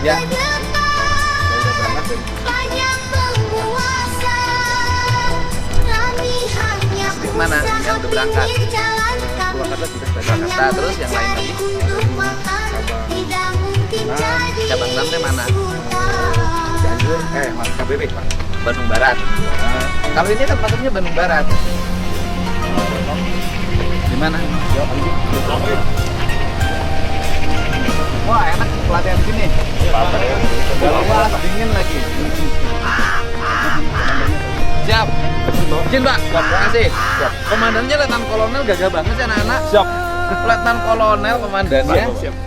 Ya. Mana yang udah berangkat? Jakarta, terus yang lain lagi? Cabang 6 teh mana? Cianjur, Mas KBP Pak. Bandung Barat. Kalau ini kan masuknya Bandung Barat. Di mana? Wah, enak pelatihan di sini. Wah, dingin lagi. Siap. Izin, Pak. Terima kasih. Komandannya Letnan Kolonel gagah banget sih anak-anak. Siap. Letnan Kolonel komandannya.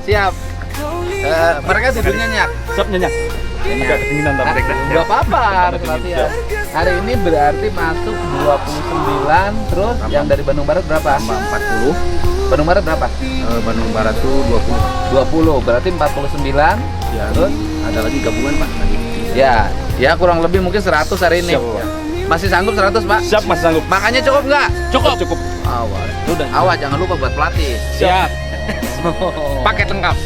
Siap. Mereka tidurnya nyenyak. Siap nyenyak. Agak kedinginan tapi Enggak apa-apa, harus latihan. Hari ini berarti masuk 29, terus yang dari Bandung Barat berapa? 40. Bandung Barat berapa? Bandung Barat tuh 20, berarti 49. Ya, Terus ada lagi gabungan Pak lagi. ya kurang lebih mungkin 100 hari ini. Siap, Pak. Masih sanggup 100, Pak? Siap Mas sanggup. Makannya cukup nggak? Cukup. Awas. Udah. Awas, jangan lupa buat pelatih. Siap. Paket lengkap.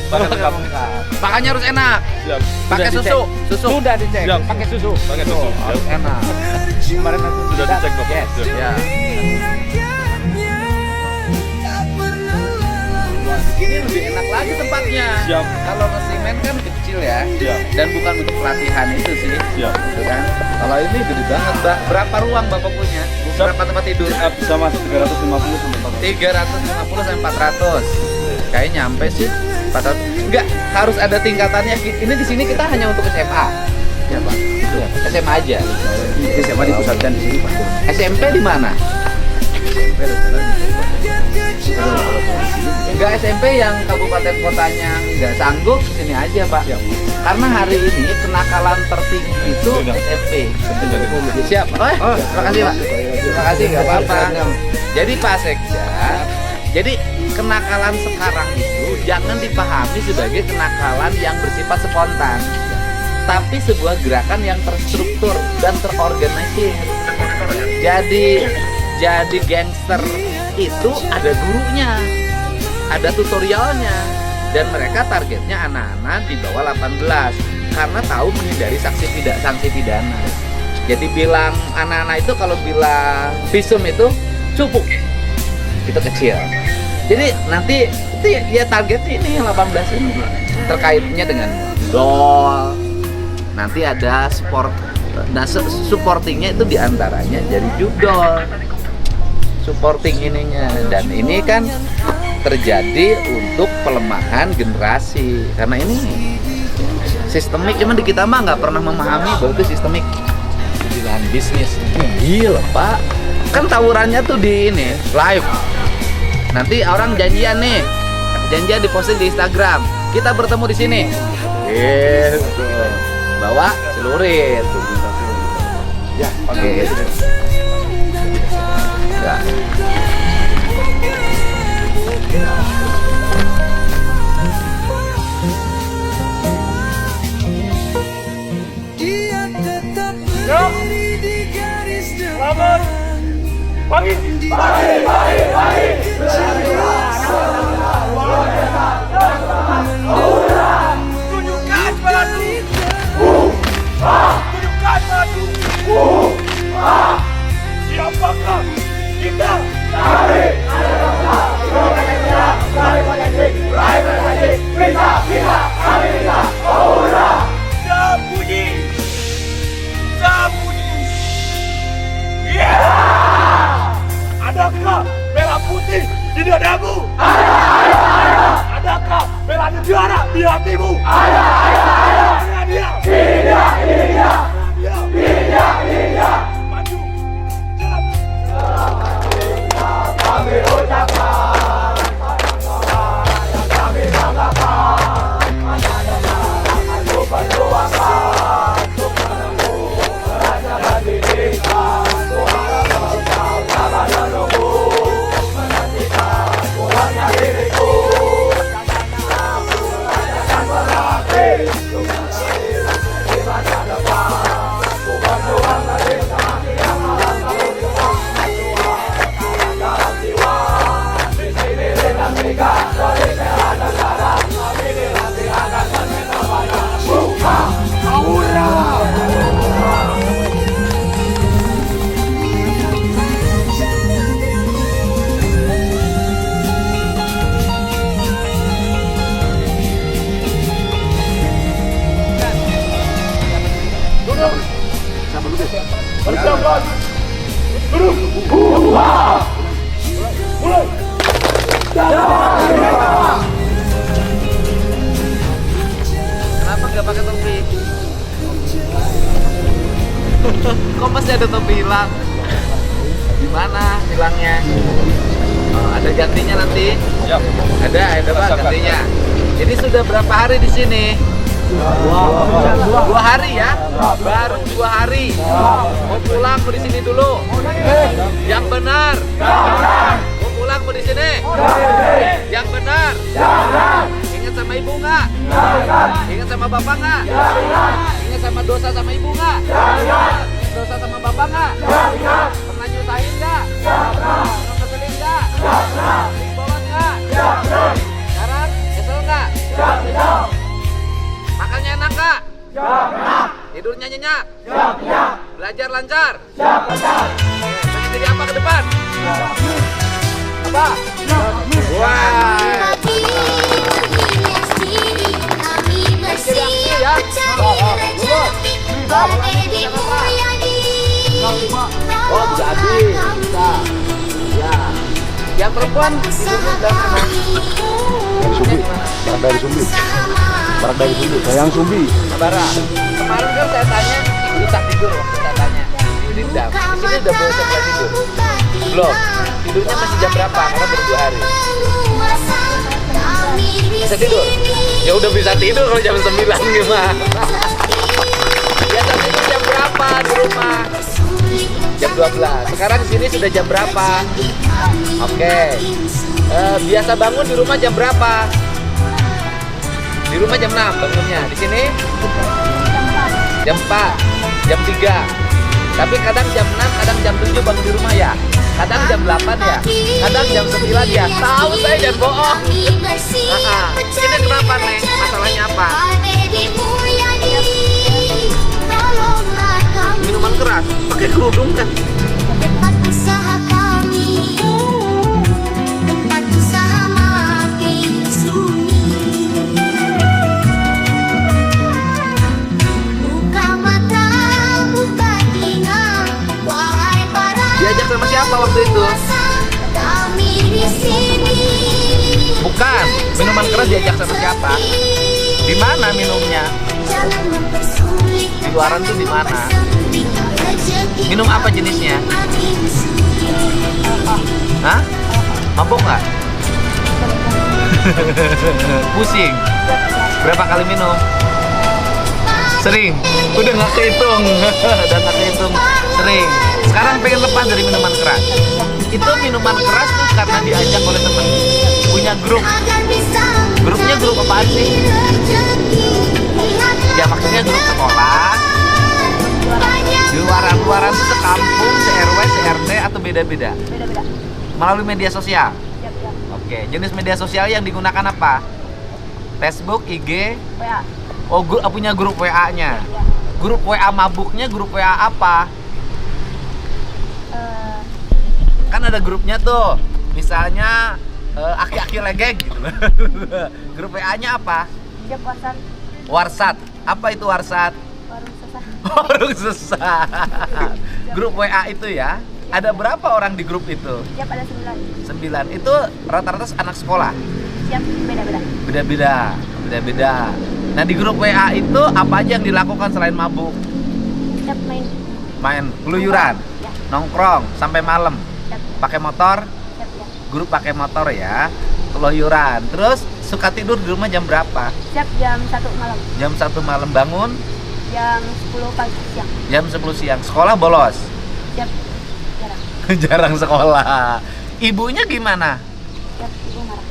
Makannya harus enak. Siap. Pakai susu. Sudah dicek. Siap. Pakai susu. Harus enak. Kemarin sudah dicek kok. Yes. Ya. Ini lebih enak lagi tempatnya. Siap. Kalau nge-semen kan kecil ya. Siap. Dan bukan untuk pelatihan itu sih. Siap. Gitu kan. Kalau ini gede banget, Mbak. Berapa ruang Bapak punya? Berapa tempat tidur? Bisa masuk 350 sampai 400. 350 sampai 400. Kayaknya nyampe sih 400. Enggak, harus ada tingkatannya. Ini di sini kita hanya untuk SMA. Ya Pak. Ya, SMA aja. Ini SMA dipusatkan di sini Pak. SMP di mana? SMP rencana di Enggak, SMP yang kabupaten kotanya nggak sanggup sini aja, Pak. Siap. Karena hari ini kenakalan tertinggi itu Sudah. SMP. Siap. Terima kasih, Pak. Terima kasih, nggak apa-apa. Jadi Pak Sekda, jadi kenakalan sekarang itu jangan dipahami sebagai kenakalan yang bersifat spontan, tapi sebuah gerakan yang terstruktur dan terorganisir. Jadi gangster itu ada gurunya, ada tutorialnya, dan mereka targetnya anak-anak di bawah 18 karena tahu menghindari sanksi pidana. Jadi bilang anak-anak itu kalau bilang visum itu cukup, itu kecil. Jadi nanti itu ya targetnya ini 18 ini terkaitnya dengan dol. Nanti ada sport, nah supportingnya itu diantaranya jadi judol, supporting ininya. Dan ini kan terjadi untuk pelemahan generasi karena ini sistemik. Cuman di kita mah nggak pernah memahami bahwa itu sistemik di lahan bisnis. Gila Pak, kan tawurannya tuh di ini live. Nanti orang janjian nih, janjian diposting di Instagram. Kita bertemu di sini. Gitu. Bawa celurit. Ya, Oke. Ya. Selamat pagi. Tunjukkan padaku. Tunjukkan padaku. Siapakah kita? Sembunyi. Adakah merah putih di dadamu? Ada. Adakah merah negara di hatimu? Ada. Ini dia. Maju. Jalan. Kami ucapkan yang kami banggakan. Aku perjuangkan untuk menunggu kerajaan didikan. Suara engkau dapat menunggu menantikan pulangnya diriku. Aku akan berlatih untuk mencari di masa depan. Ku berjuang dari tengah yang malam lalu depan. Dalam jiwa, visi diri dan tiga dari bela negara. Kami dilatih agar meminta pada Mulai. Kenapa nggak pakai topi? Kok masih ada topi hilang? Gimana hilangnya? Oh, ada gantinya nanti? Siap. Ada Pak gantinya. Jadi sudah berapa hari di sini? 2 hari ya? Baru 2 hari. Mau pulang mau di sini dulu? Yang benar. Mau pulang mau di sini? Yang benar. Ingat sama ibu nggak? Ingat sama bapak nggak? Ingat sama dosa sama ibu nggak? Ingat dosa sama bapak nggak? Pernah nyusahin nggak? Pernah ngeselin nggak? Sering bolos nggak? Sekarang kesel nggak? Makannya enak nggak? Tidurnya nyenyak? Belajar lancar? Pengen jadi apa ke depan? Apa? Wah. Oh, jadi bisa. Ya. Yang perempuan tidurnya udah kena. Dari Sumbi. Barak dari Sumbi. Sayang Sumbi. Bara. Kemarin kan saya tanya, bisa tidur waktu saya tanya. Di sini udah boleh mulai tidur. Belum. Tidurnya masih jam berapa? Karena baru 2 hari. Bisa tidur? Ya udah bisa tidur kalau jam 9 gimana? Biasa tidur jam berapa di rumah? Jam 12. Sekarang di sini sudah jam berapa? Oke. Biasa bangun di rumah jam berapa? Di rumah jam 6 bangunnya. Di sini? Jam 4, jam 3. Tapi kadang jam 6, kadang jam 7 bangun di rumah ya. Kadang jam 8 ya. Kadang jam 9 ya. Tahu saya jangan bohong. Ini kenapa nih? Masalahnya apa? Minuman keras. Pakai kerudung kan? Tempat usaha kami, tempat usaha makin sunyi. Buka mata, buka telinga, wahai para Diajak sama siapa waktu itu? penguasa, kami di sini. Bukan. Minuman keras diajak sama siapa? Di mana minumnya? Jangan mempersulit. Di luaran tuh di mana? Rezeki Minum apa jenisnya? makin sulit. Hah? Mabuk nggak? Pusing? Berapa kali minum? Sering? Udah nggak kehitung. Udah nggak kehitung. Sering. Sekarang pengen lepas dari minuman keras. Itu minuman keras tuh karena diajak oleh temen. Punya grup. Agar bisa Grupnya grup apaan sih? rezeki. Ya maksudnya grup sekolah. Di luaran tuh sekampung, se-RW, se-RT atau beda-beda? Beda-beda. Melalui media sosial? Siap, siap. Oke, jenis media sosial yang digunakan apa? Facebook, IG, WA. oh punya grup WA-nya. Ya. Grup WA mabuknya grup WA apa? Kan ada grupnya tuh, misalnya aki-aki legeg gitu. Grup WA-nya apa? Siap WhatsApp. Warsat. Apa itu Warsat? Warung susah. Warung sesat. Grup WA itu ya. Ada berapa orang di grup itu? Siap ada 9. 9. Itu rata-rata anak sekolah. Siap beda-beda. Beda-beda. Nah di grup WA itu apa aja yang dilakukan selain mabuk? Siap main. Main keluyuran, Ya. nongkrong sampai malam. Siap. Pakai motor, Siap ya. grup pakai motor ya. Keluyuran. Terus suka tidur di rumah jam berapa? Siap jam 1 malam. Jam 1 malam bangun, Jam 10 pagi siang. jam 10 siang. Sekolah bolos. Siap. Jarang. Jarang sekolah. Ibunya gimana? Siap ibu marah.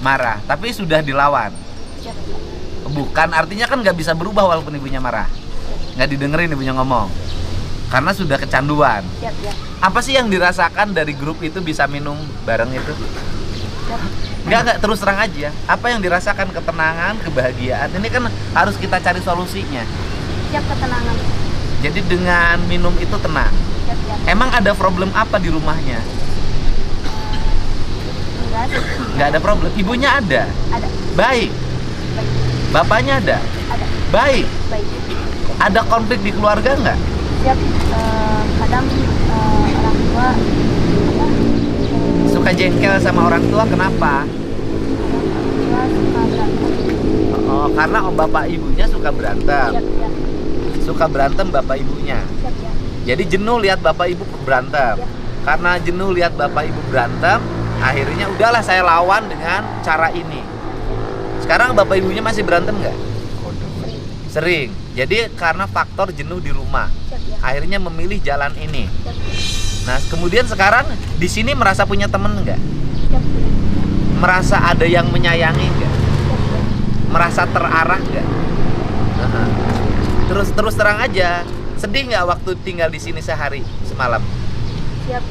Marah, tapi sudah dilawan. Siap. Bukan, artinya kan nggak bisa berubah walaupun ibunya marah. Nggak didengerin ibunya ngomong. Karena sudah kecanduan. Siap ya. Apa sih yang dirasakan dari grup itu bisa minum bareng itu? Siap. Nggak, terus terang aja. Apa yang dirasakan, ketenangan, kebahagiaan? Ini kan harus kita cari solusinya. Siap ketenangan. Jadi dengan minum itu tenang. Siap ya. Emang ada problem apa di rumahnya? Enggak sih. Nggak ada problem. Ibunya ada. Ada. Baik. Baik. Bapaknya ada. Ada. Baik. Baik. Ada konflik di keluarga nggak? Siap kadang orang tua tua apa? Suka jengkel sama orang tua kenapa? Orang tua suka berantem. Oh, karena bapak ibunya suka berantem. Siap ya. Suka berantem bapak ibunya. Siap ya. Jadi jenuh lihat bapak ibu berantem. Ya. Karena jenuh lihat bapak ibu berantem, akhirnya udahlah saya lawan dengan cara ini. Sekarang bapak ibunya masih berantem nggak? Sering. Jadi karena faktor jenuh di rumah, Siap ya. akhirnya memilih jalan ini. Siap. Nah, kemudian sekarang di sini merasa punya temen nggak? Siap. Merasa ada yang menyayangi nggak? Siap ya. Merasa terarah nggak? Heeh. Terus terang aja, sedih nggak waktu tinggal di sini sehari semalam? Siap.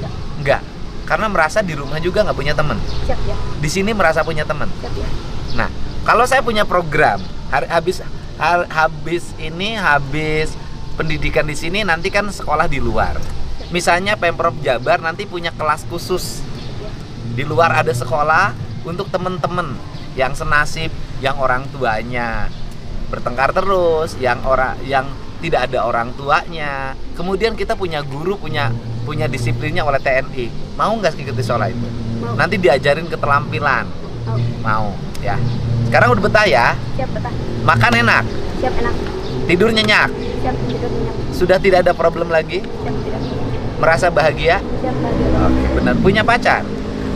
Enggak. Nggak, karena merasa di rumah juga nggak punya temen. Siap ya. Di sini merasa punya temen. Siap ya. Nah, kalau saya punya program habis pendidikan di sini, nanti kan sekolah di luar. Misalnya Pemprov Jabar nanti punya kelas khusus di luar, ada sekolah untuk temen-temen yang senasib, yang orang tuanya bertengkar terus, yang tidak ada orang tuanya. Kemudian kita punya guru, punya disiplinnya oleh TNI. Mau nggak ikut di sekolah itu? Mau. Nanti diajarin keterampilan. Mau. Mau ya. Sekarang udah betah ya? Siap betah. Makan enak, Siap enak. tidur nyenyak, Siap tidur nyenyak. sudah tidak ada problem lagi, Siap tidak. merasa bahagia. Siap bahagia. Oke, benar. Punya pacar?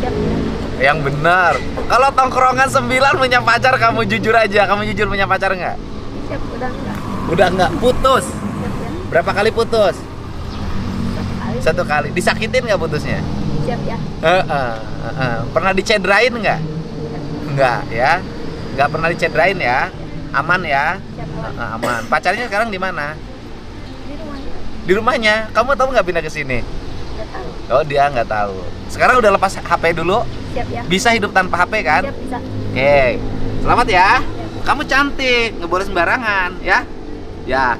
Siap tidak. Yang benar. Kalau tongkrongan 9 punya pacar, kamu jujur aja. Kamu jujur punya pacar nggak? Siap udah enggak. Udah nggak? Putus? Siap ya. Berapa kali putus? Satu 1 kali. kali. Disakitin nggak putusnya? Siap ya. Pernah dicederain nggak? Nggak ya. Nggak pernah dicederain ya. Aman ya. Siap Pak. Aman. Pacarnya sekarang di mana? Di rumahnya. Di rumahnya. Kamu tahu nggak pindah ke sini? Udah tahu. Oh, dia nggak tahu. Sekarang udah lepas HP dulu. Siap ya. Bisa hidup tanpa HP kan? Siap bisa. Oke. Selamat ya. Kamu cantik, nggak boleh sembarangan ya. Ya.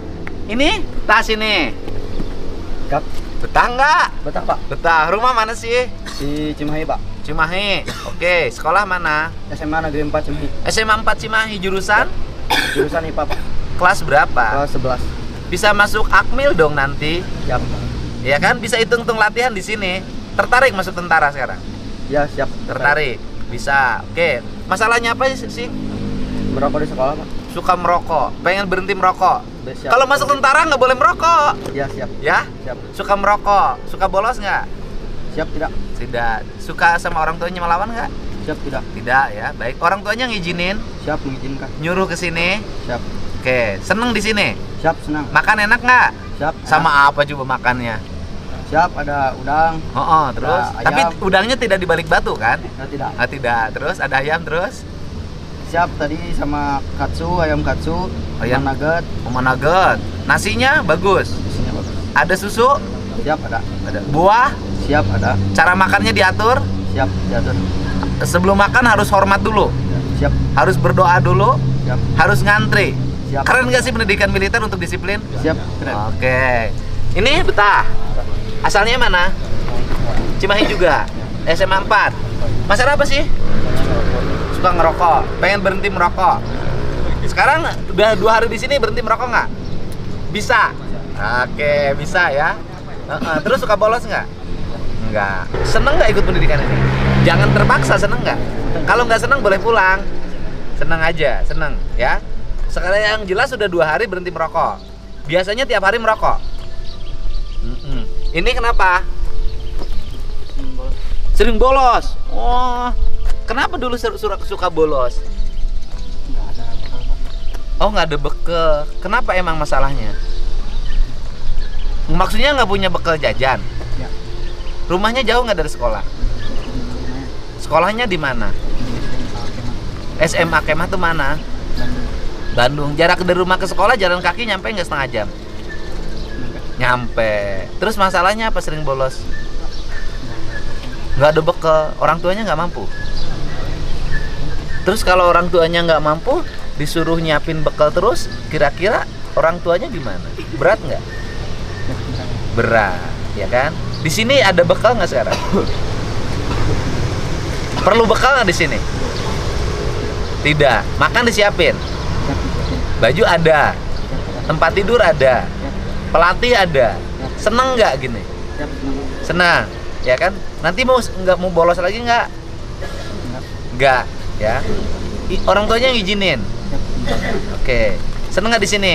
Ini tas ini. Kap, Betah nggak? betah Pak. Betah. Rumah mana sih? Di Cimahi Pak. Cimahi. Oke. Sekolah mana? SMA Negeri 4 Cimahi. SMA 4 Cimahi. Jurusan? Jurusan IPA Pak. Kelas berapa? Kelas 11. Bisa masuk Akmil dong nanti. Siap. Ya kan? Bisa hitung-hitung latihan di sini. Tertarik masuk tentara sekarang? Ya siap. Tertarik. Bisa. Oke. Masalahnya apa sih? Merokok di sekolah Pak. Suka merokok. Pengen berhenti merokok. Siap. Kalau masuk tentara nggak boleh merokok. Ya siap. Ya? Siap. Suka merokok. Suka bolos nggak? Siap tidak? Tidak. Suka sama orang tuanya melawan nggak? Siap tidak? Tidak ya. Baik. Orang tuanya ngizinin, Siap mengizinkan. nyuruh ke sini. Siap. Oke. Seneng di sini. Siap senang. Makan enak nggak? Siap. Sama apa coba makannya? Siap ada udang. Oh, terus. Ada Tapi ayam. udangnya tidak di balik batu kan? Ya tidak. Ah, tidak. Terus ada ayam terus. Siap tadi sama katsu, ayam katsu, Ayam. nugget. Oma nugget. Nasinya bagus. Isinya bagus. Ada susu? Siap ada. Ada. Buah? Siap ada. Cara makannya diatur? Siap diatur. Sebelum makan harus hormat dulu. Siap. Harus berdoa dulu. Siap. Harus ngantri. Siap. Keren nggak sih pendidikan militer untuk disiplin? Siap. Keren. Oke. Ini betah. Asalnya mana? Cimahi juga. SMA 4. Masalah apa sih? Suka ngerokok. Pengen berhenti merokok. Sekarang udah 2 hari di sini, berhenti merokok nggak? Bisa. Oke, bisa ya. Terus suka bolos nggak? Nggak. Seneng nggak ikut pendidikan ini? Jangan terpaksa, seneng nggak? Kalau nggak seneng boleh pulang. Seneng aja, seneng ya. Sekarang yang jelas sudah 2 hari berhenti merokok. Biasanya tiap hari merokok. Ini kenapa? Sering bolos. Oh, kenapa dulu suka bolos? Oh, nggak ada bekal. Kenapa emang masalahnya? Maksudnya nggak punya bekal jajan? Ya. Rumahnya jauh nggak dari sekolah? Sekolahnya di mana? SMA Kemah tuh mana? Bandung. Jarak dari rumah ke sekolah jalan kaki nyampe nggak setengah jam? Nyampe. Terus masalahnya apa sering bolos? Nggak ada bekal. Orang tuanya nggak mampu. Terus kalau orang tuanya nggak mampu, disuruh nyiapin bekal terus, kira-kira orang tuanya gimana? Berat nggak? Berat, ya kan? Di sini ada bekal nggak sekarang? Perlu bekal nggak di sini? Tidak. Makan disiapin. Baju ada. Tempat tidur ada. Pelatih ada. Seneng nggak gini? Siap senang. Senang, ya kan? Nanti mau bolos lagi nggak? Nggak, ya. Orang tuanya yang izinin. Oke. Seneng nggak di sini?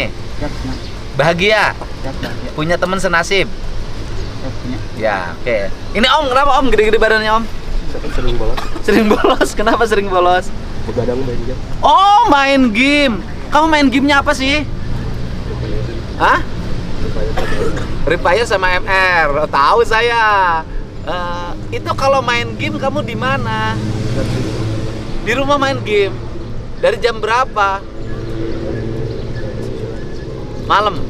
Bahagia? Punya teman senasib? Ya, oke. Ini Om, kenapa Om gede-gede badannya Om? Sering bolos. Sering bolos, kenapa sering bolos? Begadang main game. Oh, main game. Kamu main gamenya apa sih? Hah? Free sama MR. Oh, tahu saya. Itu kalau main game kamu di mana? Di rumah main game. Dari jam berapa? Malam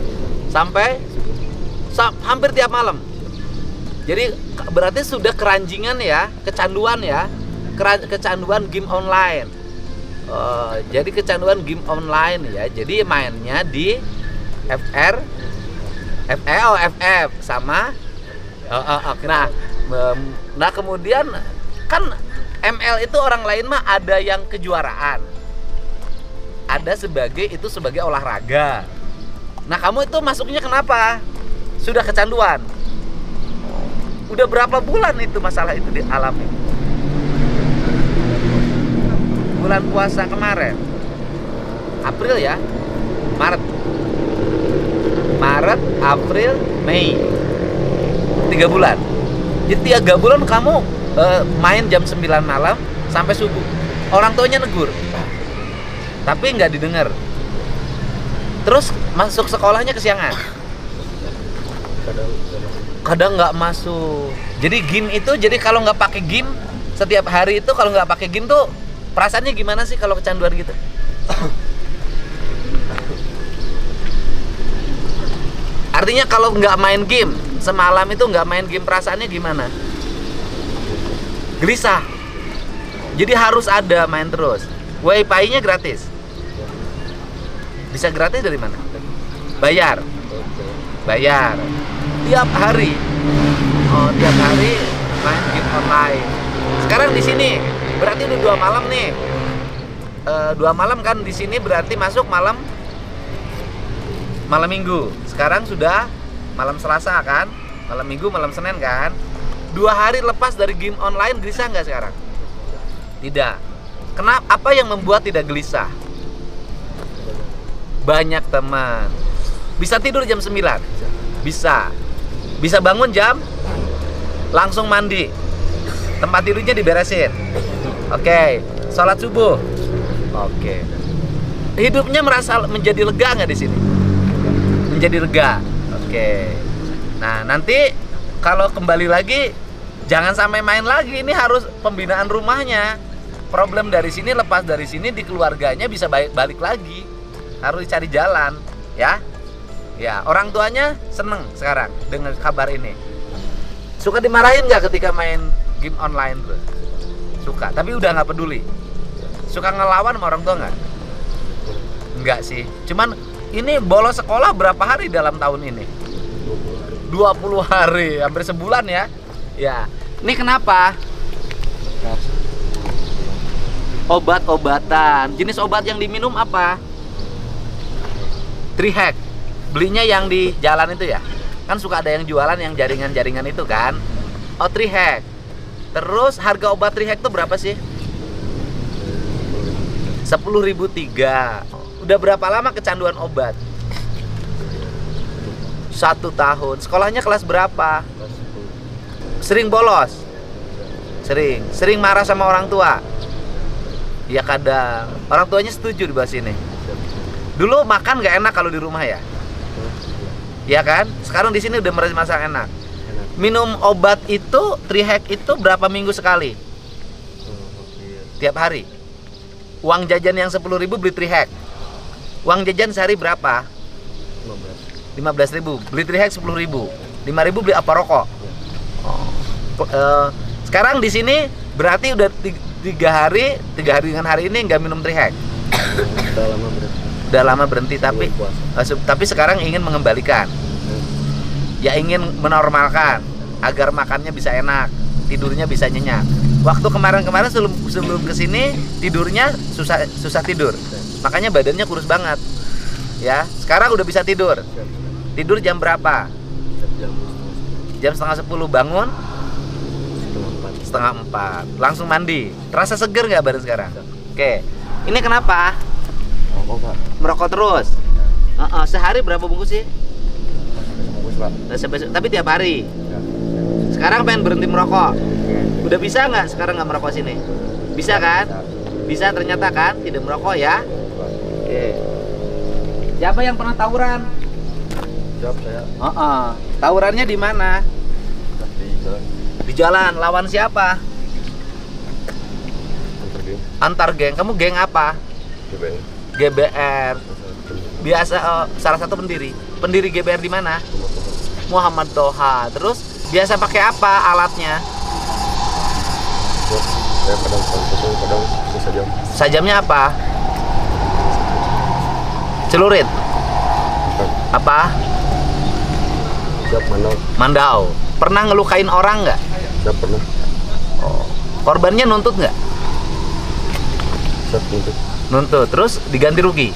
sampai hampir tiap malam. Jadi berarti sudah keranjingan ya, kecanduan ya, kecanduan game online. Jadi kecanduan game online ya. Jadi mainnya di FF sama nah kemudian kan ML itu orang lain mah ada yang kejuaraan, ada sebagai olahraga. Nah kamu itu masuknya kenapa? Sudah kecanduan. Udah berapa bulan itu masalah itu dialami? Bulan puasa kemarin, April ya, Maret, April, Mei, 3 bulan. Jadi 3 bulan kamu main jam 9 malam sampai subuh. Orang tuanya negur, tapi nggak didengar. Terus masuk sekolahnya kesiangan. Kadang nggak masuk. Jadi game itu, jadi kalau nggak pakai game setiap hari itu, kalau nggak pakai game tuh perasaannya gimana sih kalau kecanduan gitu? Artinya kalau nggak main game semalam itu, nggak main game, perasaannya gimana? Gelisah. Jadi harus ada main terus. Wifi-nya gratis. Bisa gratis dari mana? Bayar. Tiap hari. Tiap hari main game online. Sekarang di sini berarti udah 2 malam nih. 2 malam kan di sini, berarti masuk malam Minggu. Sekarang sudah malam Selasa kan? Malam Minggu, malam Senin kan? 2 hari lepas dari game online, gelisah nggak sekarang? Tidak. Kenapa? Apa yang membuat tidak gelisah? Banyak teman. Bisa tidur jam 9? Bisa. Bisa bangun jam? Langsung mandi. Tempat tidurnya diberesin. Oke. Sholat subuh. Oke. Hidupnya merasa menjadi lega nggak di sini? Menjadi lega. Oke. Nah, nanti kalau kembali lagi jangan sampai main lagi. Ini harus pembinaan rumahnya. Problem dari sini, lepas dari sini, di keluarganya bisa balik lagi. Harus dicari jalan, ya. Ya, orang tuanya seneng sekarang dengan kabar ini. Suka dimarahin nggak ketika main game online terus? Suka, tapi udah nggak peduli. Suka ngelawan sama orang tua nggak? Nggak sih. Cuman ini bolos sekolah berapa hari dalam tahun ini? 20 hari, hampir sebulan ya. Ya, ini kenapa? Obat-obatan. Jenis obat yang diminum apa? Trihack. Belinya yang di jalan itu ya. Kan suka ada yang jualan yang jaringan-jaringan itu kan. Trihack. Terus harga obat Trihack itu berapa sih? 10.003. Udah berapa lama kecanduan obat? 1 tahun. Sekolahnya kelas berapa? Sering bolos? Sering marah sama orang tua? Ya kadang. Orang tuanya setuju di bawah sini. Dulu makan nggak enak kalau di rumah ya? Ya kan? Sekarang di sini udah merasa enak. Minum obat itu, Trihack itu berapa minggu sekali? Tiap hari. Uang jajan yang 10.000 beli Trihack. Uang jajan sehari berapa? 15.000. Beli Trihack 10.000. 5.000 beli apa rokok? Sekarang di sini berarti udah 3 hari dengan hari ini nggak minum Trihack. Udah lama berhenti tapi sekarang ingin mengembalikan. Ya ingin menormalkan agar makannya bisa enak, tidurnya bisa nyenyak. Waktu kemarin-kemarin sebelum kesini tidurnya susah tidur. Makanya badannya kurus banget. Ya, sekarang udah bisa tidur. Tidur jam berapa? Jam setengah 10 bangun? Setengah 4. Langsung mandi. Terasa seger nggak badan sekarang? Oke. Ini kenapa? Merokok terus? Sehari berapa bungkus sih? Tapi tiap hari? Sekarang pengen berhenti merokok? Udah bisa nggak sekarang nggak merokok sini? Bisa kan? Bisa ternyata kan? Tidak merokok ya? Oke. Siapa yang pernah tawuran? Siap saya. Tawurannya di mana? Di jalan. Di jalan. Lawan siapa? Antar geng. Kamu geng apa? GBR. Biasa salah satu pendiri. Pendiri GBR di mana? Muhammad Toha. Terus biasa pakai apa alatnya? Saya kadang sajam. Sajamnya apa? Celurit. Apa? Siap mandau. Mandau. Pernah ngelukain orang nggak? Siap pernah. Korbannya nuntut nggak? Siap nuntut. Nuntut. Terus diganti rugi?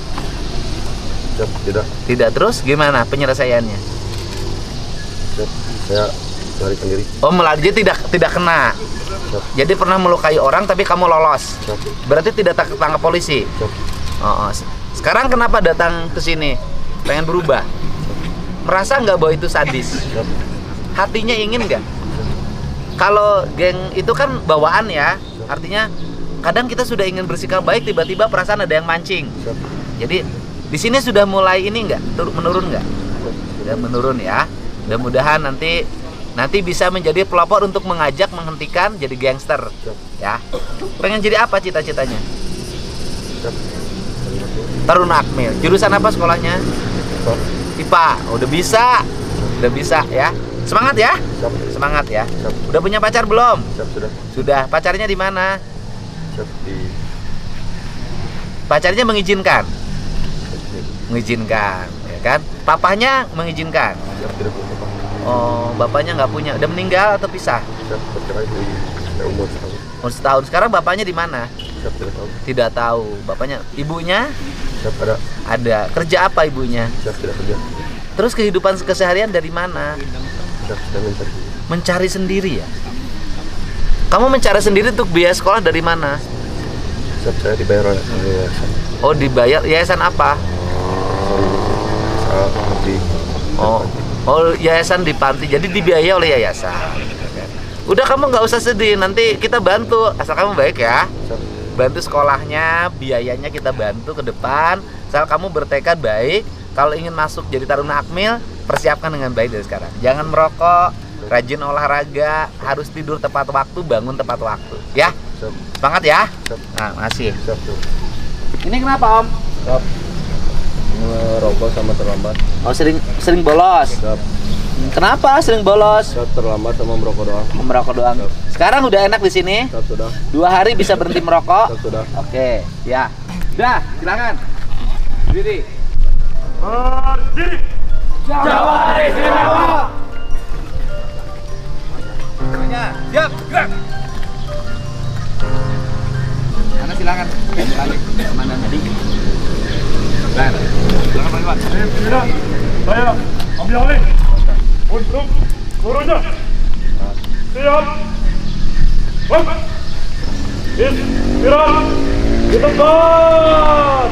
Siap tidak. Tidak. Terus gimana penyelesaiannya? Siap saya melarikan diri. Oh, melarikan tidak kena. Siap. Jadi pernah melukai orang tapi kamu lolos. Siap. Berarti tidak tertangkap polisi. Siap. Sekarang kenapa datang ke sini? Pengen berubah? Merasa nggak bahwa itu sadis? Siap. Hatinya ingin nggak? Kalau geng itu kan bawaan ya. Artinya kadang kita sudah ingin bersikap baik, tiba-tiba perasaan ada yang mancing. Siap. Jadi di sini sudah mulai ini nggak? Menurun nggak? Sudah menurun ya. Mudah-mudahan nanti bisa menjadi pelopor untuk mengajak menghentikan jadi gangster. Siap. Ya. Pengen jadi apa cita-citanya? Siap. Taruna Akmil. Jurusan apa sekolahnya? Siap. IPA. Udah bisa ya. Semangat ya. Siap. Semangat ya. Siap. Udah punya pacar belum? Siap sudah. Sudah. Pacarnya di mana? Siap di. Pacarnya mengizinkan. Mengizinkan, ya kan? Papahnya mengizinkan. Siap tidak punya apa. Oh, bapaknya nggak punya. Udah meninggal atau pisah? Siap bercerai dari umur setahun. Umur setahun. Sekarang bapaknya di mana? Siap tidak tahu. Tidak tahu. Bapaknya, ibunya Siap ada. ada. Kerja apa ibunya? Siap tidak kerja. Terus kehidupan keseharian dari mana? Siap sudah mencari. Mencari sendiri ya. Kamu mencari sendiri untuk biaya sekolah dari mana? Siap saya dibayar oleh yayasan. Oh, dibayar yayasan apa? Di. Oh, yayasan di panti. Jadi dibiayai oleh yayasan. Udah, kamu nggak usah sedih. Nanti kita bantu. Asal kamu baik ya. Siap. Bantu sekolahnya, biayanya kita bantu ke depan. Asal kamu bertekad baik. Kalau ingin masuk jadi Taruna Akmil, persiapkan dengan baik dari sekarang. Jangan merokok, rajin olahraga, harus tidur tepat waktu, bangun tepat waktu. Ya, Siap. semangat ya. Siap. Nah, makasih. Siap. Ini kenapa Om? Siap. Merokok sama terlambat. Oh, sering bolos. Siap. Kenapa sering bolos? Siap terlambat sama merokok doang. Merokok doang. Sekarang udah enak di sini. Siap sudah. 2 hari bisa berhenti merokok. Siap sudah. Oke, ya. Udah, silakan. Berdiri. Berdiri. Jawa Istimewa. Semuanya, siap. Gerak. Karena silakan. Balik komandan tadi. Silakan Pak. Tidak. Saya ambil alih untuk gurunya. Siap. Hop. Istirahat di tempat.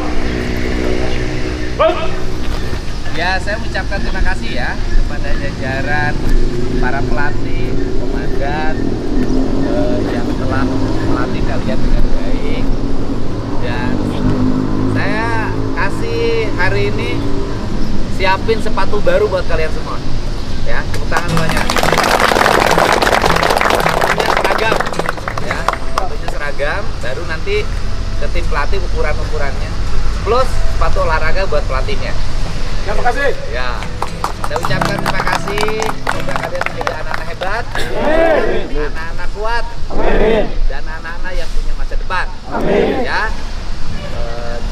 Hop. Ya, saya mengucapkan terima kasih ya kepada jajaran para pelatih, komandan yang telah melatih kalian dengan baik. Dan saya kasih hari ini siapin sepatu baru buat kalian semua. Ya, tepuk tangan semuanya. Sepatunya seragam, ya, sepatunya seragam. Baru nanti ke tim pelatih ukurannya. Plus sepatu olahraga buat pelatihnya. Terima kasih. Ya, saya ucapkan terima kasih. Semoga kalian menjadi anak-anak hebat, anak-anak kuat, dan anak-anak yang punya masa depan. Ya,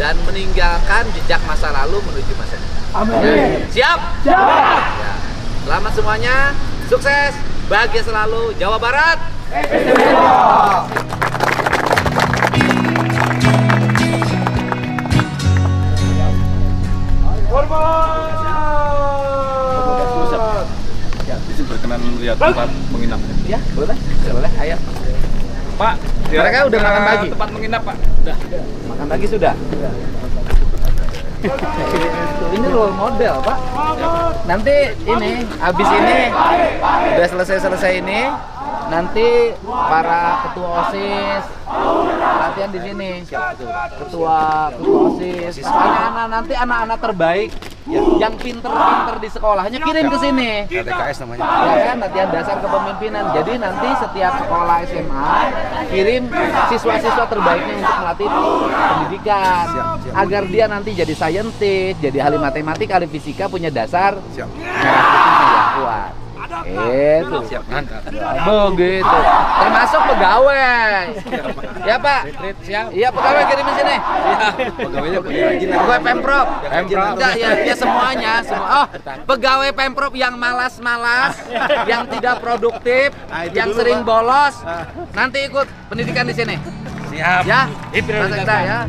dan meninggalkan jejak masa lalu menuju masa depan. Ya. Siap? Siap. Ya. Selamat semuanya, sukses, bahagia selalu. Jawa Barat. Hormat. Ya, izin berkenan lihat tempat menginap. Ya, boleh. Boleh, ayo. Pak, Mereka udah makan pagi? Tempat menginap, Pak. Udah. Makan pagi sudah? Ini role model, Pak. Nanti ini, habis ini udah selesai ini, nanti para ketua OSIS latihan di sini. Ketua OSIS. Nanti anak-anak terbaik yang pinter-pinter di sekolahnya kirim ke sini. LTKS namanya. Ya kan, latihan dasar kepemimpinan. Jadi nanti setiap sekolah SMA kirim siswa-siswa terbaiknya untuk melatih pendidikan agar dia nanti jadi saintis, jadi ahli matematik, ahli fisika, punya dasar merah putihnya yang kuat. Itu. Mantap. Begitu. Termasuk pegawai. Ya Pak. Siap. Iya pegawai kirimin sini. Pegawainya rajin. Pegawai Pemprov. Pemprov. Ya semuanya, semua. Oh, pegawai Pemprov yang malas-malas, yang tidak produktif, yang sering bolos, nanti ikut pendidikan di sini. Siap. Ya. Diprioritaskan. Mas Ekta, ya.